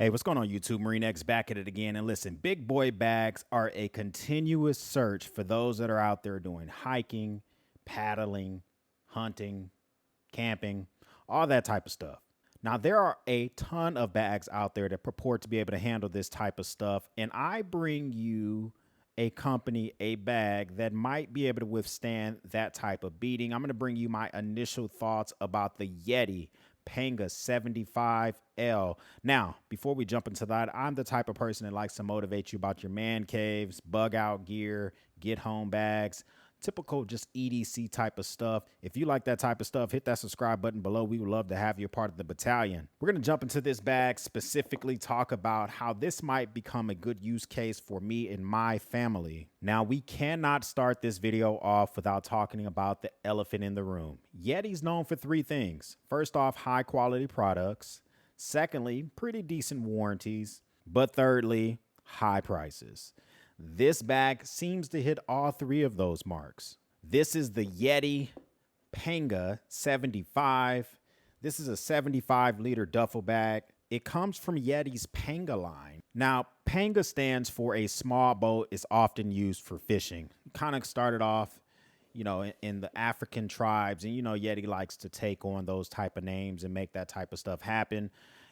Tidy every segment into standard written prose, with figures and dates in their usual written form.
Hey, what's going on YouTube? Marine X back at it again. And listen, big boy bags are a continuous search for those that are out there doing hiking, paddling, hunting, camping, all that type of stuff. Now, there are a ton of bags out there that purport to be able to handle this type of stuff. And I bring you a company, a bag that might be able to withstand that type of beating. I'm going to bring you my initial thoughts about the YETI Panga 75L. Now, before we jump into that, I'm the type of person that likes to motivate you about your man caves, bug out gear, get home bags, typical just EDC type of stuff. If you like that type of stuff, hit that subscribe button below. We would love to have you a part of the battalion. We're going to jump into this bag, specifically talk about how this might become a good use case for me and my family. Now, we cannot start this video off without talking about the elephant in the room. YETI's known for three things. First off, high quality products. Secondly, pretty decent warranties. But thirdly, high prices. This bag seems to hit all three of those marks. This is the YETI Panga 75. This is a 75-liter duffel bag. It comes from YETI's Panga line. Now, Panga stands for a small boat. It's often used for fishing. Kind of started off, in the African tribes. And, YETI likes to take on those type of names and make that type of stuff happen.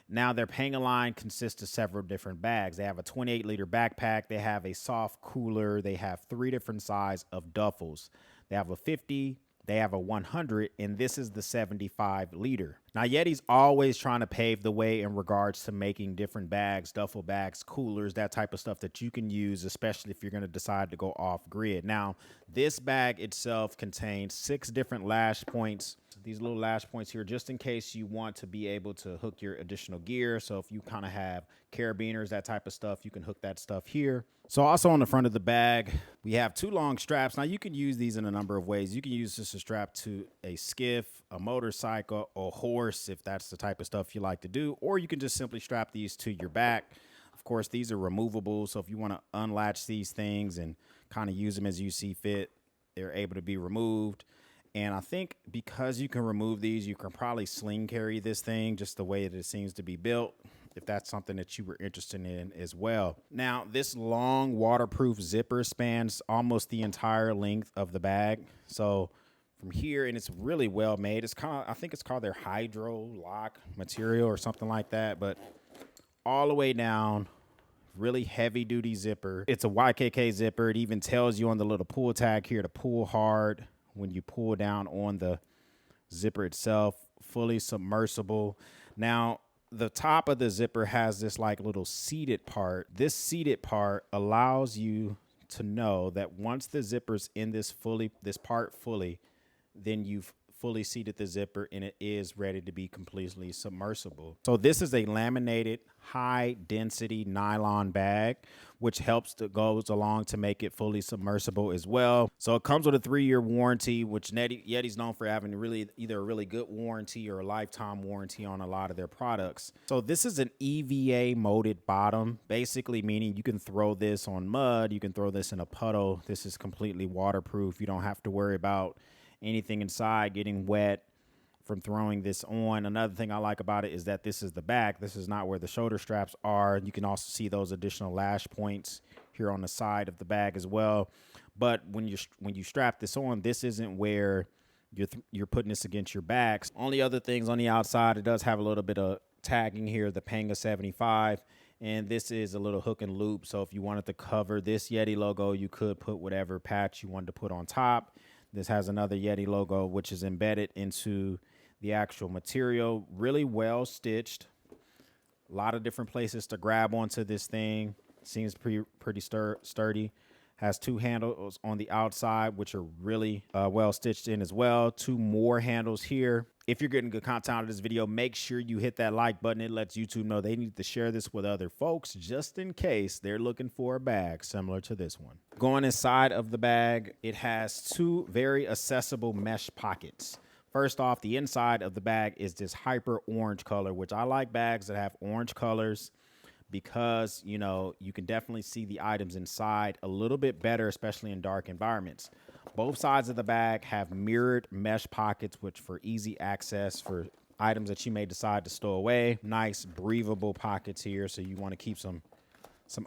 Now, their Panga line consists of several different bags. They have a 28-liter backpack. They have a soft cooler. They have three different sizes of duffels. They have a 50, they have a 100, and this is the 75-liter. Now, YETI's always trying to pave the way in regards to making different bags, duffel bags, coolers, that type of stuff that you can use, especially if you're going to decide to go off grid. Now, this bag itself contains 6 different lash points. These little lash points here, just in case you want to be able to hook your additional gear. So if you kind of have carabiners, that type of stuff, you can hook that stuff here. So also on the front of the bag, we have 2 long straps. Now you can use these in a number of ways. You can use this to strap to a skiff, a motorcycle, a horse, if that's the type of stuff you like to do, or you can just simply strap these to your back. Of course, these are removable. So if you want to unlatch these things and kind of use them as you see fit, they're able to be removed. And I think because you can remove these, you can probably sling carry this thing just the way that it seems to be built, if that's something that you were interested in as well. Now, this long waterproof zipper spans almost the entire length of the bag. So from here, and it's really well made. It's I think it's called their hydro lock material or something like that, but all the way down, really heavy duty zipper. It's a YKK zipper. It even tells you on the little pull tag here to pull hard. When you pull down on the zipper itself, fully submersible. Now, the top of the zipper has this like little seated part. This seated part allows you to know that once the zipper's in this part fully, then you've fully seated the zipper and it is ready to be completely submersible. So this is a laminated high density nylon bag, which goes along to make it fully submersible as well. So it comes with a 3-year warranty, which YETI's known for having either a really good warranty or a lifetime warranty on a lot of their products. So this is an EVA molded bottom, basically meaning you can throw this on mud, you can throw this in a puddle. This is completely waterproof. You don't have to worry about anything inside getting wet from throwing this on. Another thing I like about it is that this is the back. This is not where the shoulder straps are. You can also see those additional lash points here on the side of the bag as well. But when you strap this on, this isn't where you're putting this against your back. Only other things on the outside, it does have a little bit of tagging here, the Panga 75. And this is a little hook and loop. So if you wanted to cover this YETI logo, you could put whatever patch you wanted to put on top. This has another YETI logo, which is embedded into the actual material. Really well stitched. A lot of different places to grab onto this thing. Seems pretty sturdy. Has 2 handles on the outside, which are really well stitched in as well. 2 more handles here. If you're getting good content out of this video, make sure you hit that like button. It lets YouTube know they need to share this with other folks just in case they're looking for a bag similar to this one. Going inside of the bag, it has 2 very accessible mesh pockets. First off, the inside of the bag is this hyper orange color, which I like bags that have orange colors because, you can definitely see the items inside a little bit better, especially in dark environments. Both sides of the bag have mirrored mesh pockets, which for easy access for items that you may decide to stow away. Nice breathable pockets here. So you want to keep some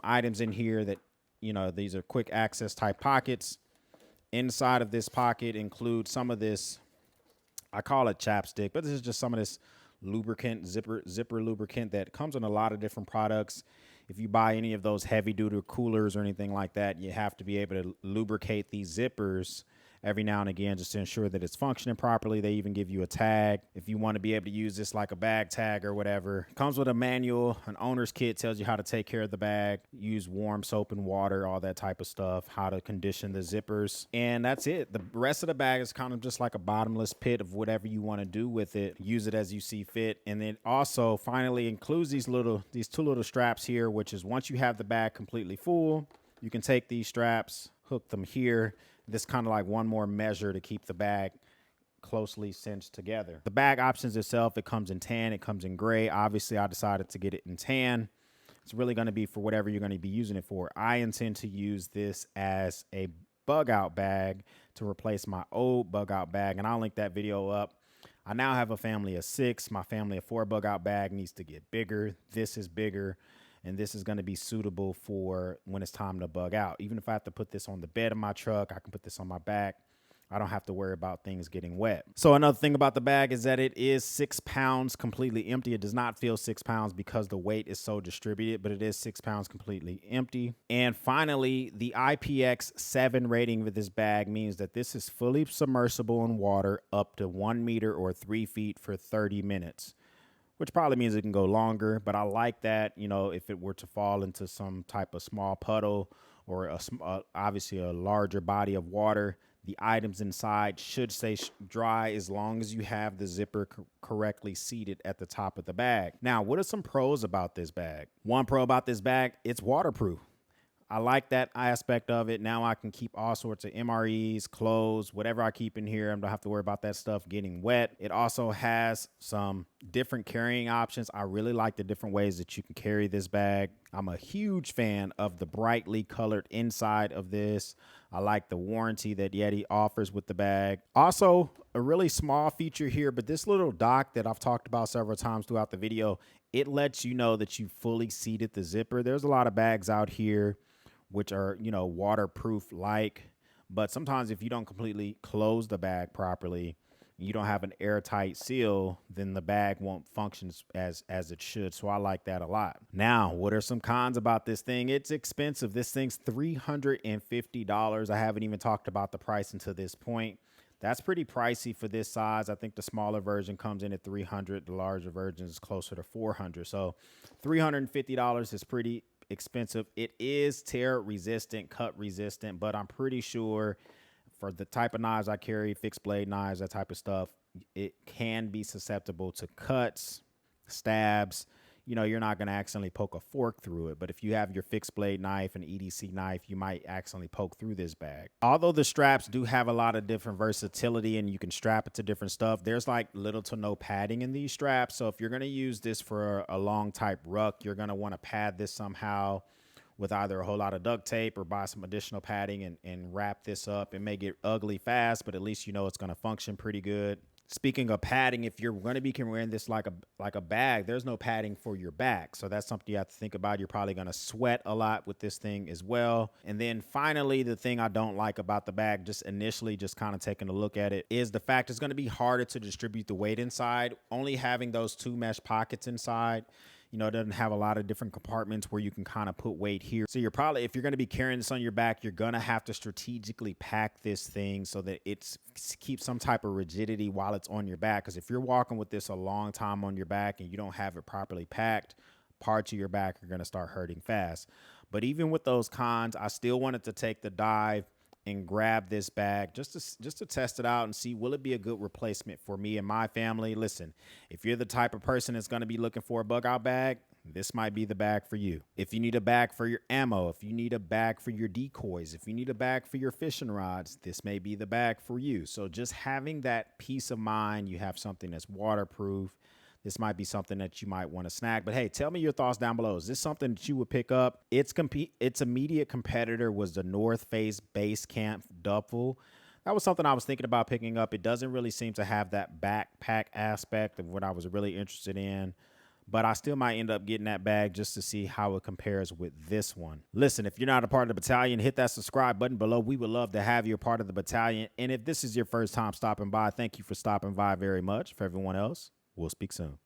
items in here that, you know, these are quick access type pockets. Inside of this pocket includes some of this, I call it chapstick, but this is just some of this lubricant, zipper lubricant that comes in a lot of different products. If you buy any of those heavy duty coolers or anything like that, you have to be able to lubricate these zippers every now and again just to ensure that it's functioning properly. They even give you a tag if you want to be able to use this like a bag tag or whatever. It comes with a manual. An owner's kit tells you how to take care of the bag, use warm soap and water, all that type of stuff, how to condition the zippers. And that's it. The rest of the bag is kind of just like a bottomless pit of whatever you want to do with it. Use it as you see fit. And then also finally includes these two little straps here, which is once you have the bag completely full, you can take these straps, hook them here. This kind of like one more measure to keep the bag closely cinched together. The bag options itself, it comes in tan, it comes in gray. Obviously, I decided to get it in tan. It's really going to be for whatever you're going to be using it for. I intend to use this as a bug out bag to replace my old bug out bag, and I'll link that video up. I now have a family of 6. My family of 4 bug out bag needs to get bigger. This is bigger. And this is going to be suitable for when it's time to bug out. Even if I have to put this on the bed of my truck, I can put this on my back. I don't have to worry about things getting wet. So another thing about the bag is that it is 6 pounds completely empty. It does not feel 6 pounds because the weight is so distributed, but it is 6 pounds completely empty. And finally, the IPX7 rating with this bag means that this is fully submersible in water up to 1 meter or 3 feet for 30 minutes. Which probably means it can go longer, but I like that, you know, if it were to fall into some type of small puddle or obviously a larger body of water, the items inside should stay dry as long as you have the zipper correctly seated at the top of the bag. Now, what are some pros about this bag? One pro about this bag, it's waterproof. I like that aspect of it. Now I can keep all sorts of MREs, clothes, whatever I keep in here. I don't have to worry about that stuff getting wet. It also has some different carrying options. I really like the different ways that you can carry this bag. I'm a huge fan of the brightly colored inside of this. I like the warranty that YETI offers with the bag. Also, a really small feature here, but this little dock that I've talked about several times throughout the video, it lets you know that you fully seated the zipper. There's a lot of bags out here which are, you know, waterproof like, but sometimes if you don't completely close the bag properly, you don't have an airtight seal, then the bag won't function as it should. So I like that a lot. Now, what are some cons about this thing? It's expensive. This thing's $350. I haven't even talked about the price until this point. That's pretty pricey for this size. I think the smaller version comes in at $300. The larger version is closer to $400. So $350 is pretty expensive. It is tear resistant, cut resistant, but I'm pretty sure for the type of knives I carry, fixed blade knives, that type of stuff, it can be susceptible to cuts, stabs. You know, you're not going to accidentally poke a fork through it, but if you have your fixed blade knife and EDC knife, you might accidentally poke through this bag. Although the straps do have a lot of different versatility and you can strap it to different stuff, there's like little to no padding in these straps. So if you're going to use this for a long type ruck, you're going to want to pad this somehow with either a whole lot of duct tape or buy some additional padding and wrap this up. It may get ugly fast, but at least you know it's going to function pretty good. Speaking of padding, if you're going to be wearing this like a bag, there's no padding for your back. So that's something you have to think about. You're probably going to sweat a lot with this thing as well. And then finally, the thing I don't like about the bag, just initially just kind of taking a look at it, is the fact it's going to be harder to distribute the weight inside. Only having those 2 mesh pockets inside, you know, it doesn't have a lot of different compartments where you can kind of put weight here. So you're probably, if you're going to be carrying this on your back, you're going to have to strategically pack this thing so that it keeps some type of rigidity while it's on your back. Because if you're walking with this a long time on your back and you don't have it properly packed, parts of your back are going to start hurting fast. But even with those cons, I still wanted to take the dive and grab this bag just to test it out and see, will it be a good replacement for me and my family? Listen, if you're the type of person that's going to be looking for a bug out bag, this might be the bag for you. If you need a bag for your ammo, if you need a bag for your decoys, if you need a bag for your fishing rods, this may be the bag for you. So just having that peace of mind, you have something that's waterproof. This might be something that you might want to snag. But hey, tell me your thoughts down below. Is this something that you would pick up? Its immediate competitor was the North Face Base Camp duffel. That was something I was thinking about picking up. It doesn't really seem to have that backpack aspect of what I was really interested in, but I still might end up getting that bag just to see how it compares with this one. Listen, if you're not a part of the battalion, hit that subscribe button below. We would love to have you a part of the battalion. And if this is your first time stopping by, thank you for stopping by very much. For everyone else, we'll speak soon.